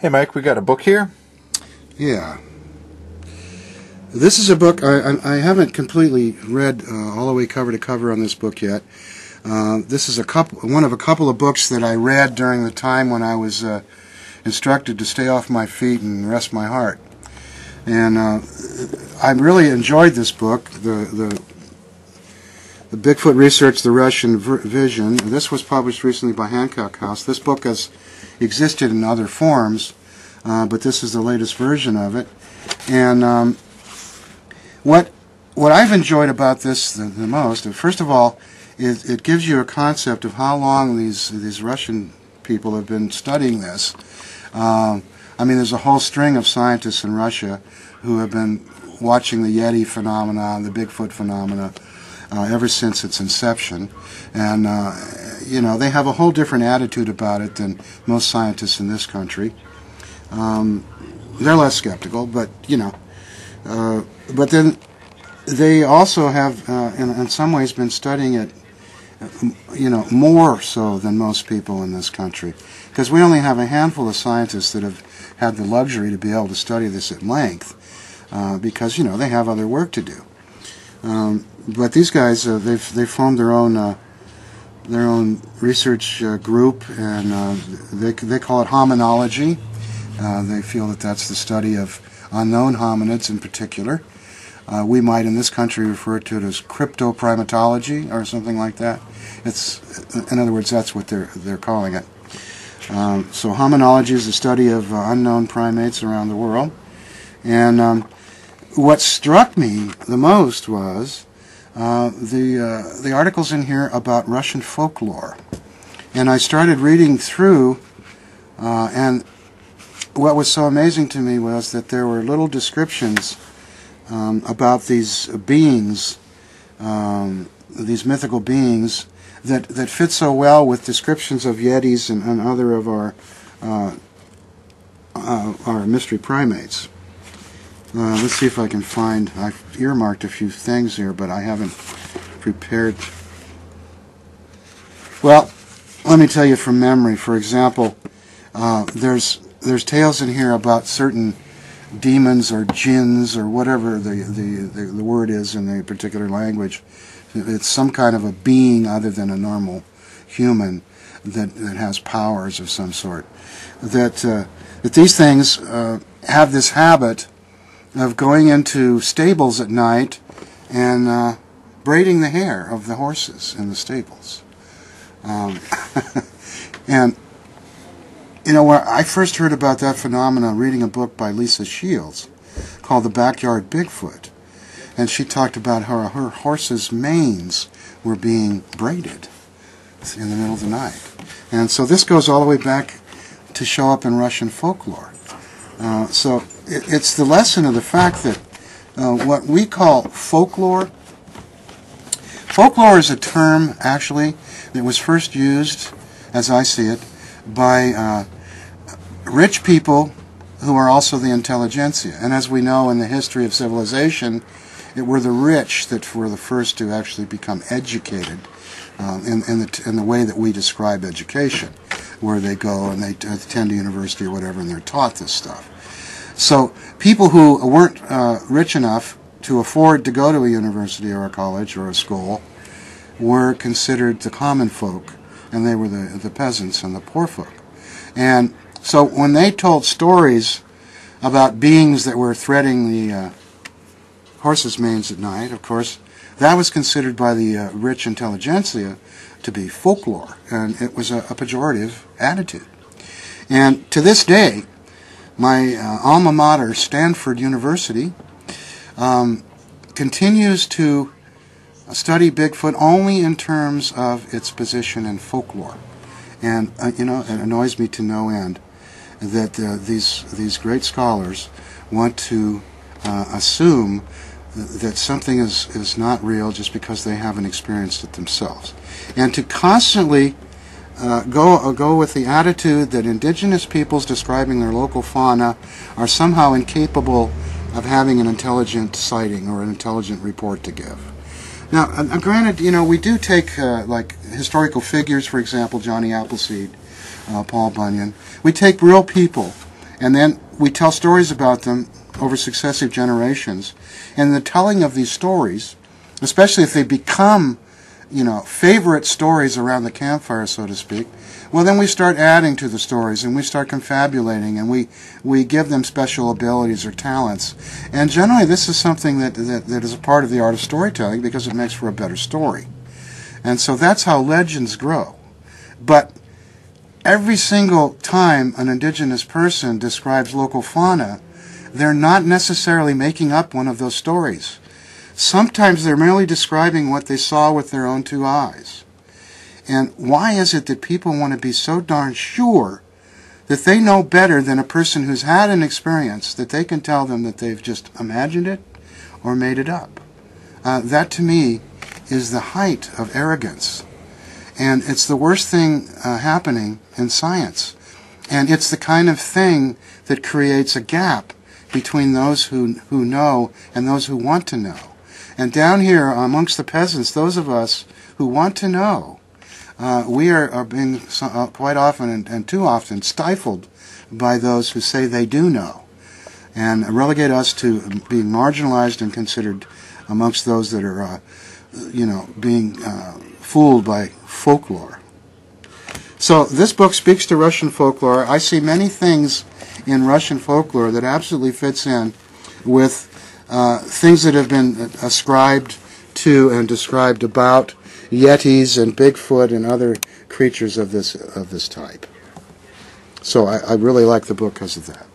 Hey Mike, we got a book here? Yeah. This is a book, I haven't completely read all the way cover to cover on this book yet. This is one of a couple of books that I read during the time when I was instructed to stay off my feet and rest my heart. And I really enjoyed this book, the Bigfoot Research, the Russian Vision. This was published recently by Hancock House. This book has existed in other forms, but this is the latest version of it. And what I've enjoyed about this the most, first of all, is it gives you a concept of how long these Russian people have been studying this. I mean, there's a whole string of scientists in Russia who have been watching the Yeti phenomenon, the Bigfoot phenomena, ever since its inception. And, you know, they have a whole different attitude about it than most scientists in this country. They're less skeptical, but, you know. But then they also have, in some ways, been studying it, you know, more so than most people in this country. Because we only have a handful of scientists that have had the luxury to be able to study this at length, because, you know, they have other work to do. But these guys, they've formed their own research group, and they call it hominology. They feel that that's the study of unknown hominids in particular. We might in this country refer to it as cryptoprimatology or something like that. It's, in other words, that's what they're calling it. So hominology is the study of unknown primates around the world. And what struck me the most was the articles in here about Russian folklore. And I started reading through, and what was so amazing to me was that there were little descriptions about these beings, these mythical beings, that fit so well with descriptions of Yetis and other of our mystery primates. Let's see if I can find, I've earmarked a few things here, but I haven't prepared. Well, let me tell you from memory. For example, there's tales in here about certain demons or jinns or whatever the word is in a particular language. It's some kind of a being other than a normal human that has powers of some sort. That these things have this habit of going into stables at night and braiding the hair of the horses in the stables. And you know, where I first heard about that phenomenon reading a book by Lisa Shields called The Backyard Bigfoot. And she talked about how her horses' manes were being braided in the middle of the night. And so this goes all the way back to show up in Russian folklore. So it's the lesson of the fact that what we call folklore is a term, actually, that was first used, as I see it, by rich people who are also the intelligentsia. And as we know in the history of civilization, it were the rich that were the first to actually become educated in the way that we describe education, where they go and they attend a university or whatever and they're taught this stuff. So people who weren't rich enough to afford to go to a university or a college or a school were considered the common folk, and they were the peasants and the poor folk. And so when they told stories about beings that were threading the horses' manes at night, of course, that was considered by the rich intelligentsia to be folklore, and it was a pejorative attitude. And to this day, my alma mater, Stanford University, continues to study Bigfoot only in terms of its position in folklore. And, you know, it annoys me to no end that these great scholars want to assume that something is not real just because they haven't experienced it themselves. And to constantly go with the attitude that indigenous peoples describing their local fauna are somehow incapable of having an intelligent sighting or an intelligent report to give. Now, granted, you know, we do take, like, historical figures, for example, Johnny Appleseed, Paul Bunyan. We take real people And then we tell stories about them over successive generations. And the telling of these stories, especially if they become, favorite stories around the campfire, so to speak, well, then we start adding to the stories, and we start confabulating, and we give them special abilities or talents. And generally, this is something that is a part of the art of storytelling, because it makes for a better story. And so that's how legends grow. But every single time an indigenous person describes local fauna, they're not necessarily making up one of those stories. Sometimes they're merely describing what they saw with their own two eyes. And why is it that people want to be so darn sure that they know better than a person who's had an experience, that they can tell them that they've just imagined it or made it up? That, to me, is the height of arrogance. And it's the worst thing happening in science. And it's the kind of thing that creates a gap between those who know and those who want to know. And down here amongst the peasants, those of us who want to know, we are being quite often and too often stifled by those who say they do know, and relegate us to being marginalized and considered amongst those that are, being fooled by folklore. So this book speaks to Russian folklore. I see many things in Russian folklore that absolutely fits in with things that have been ascribed to and described about Yetis and Bigfoot and other creatures of this type. So I really like the book because of that.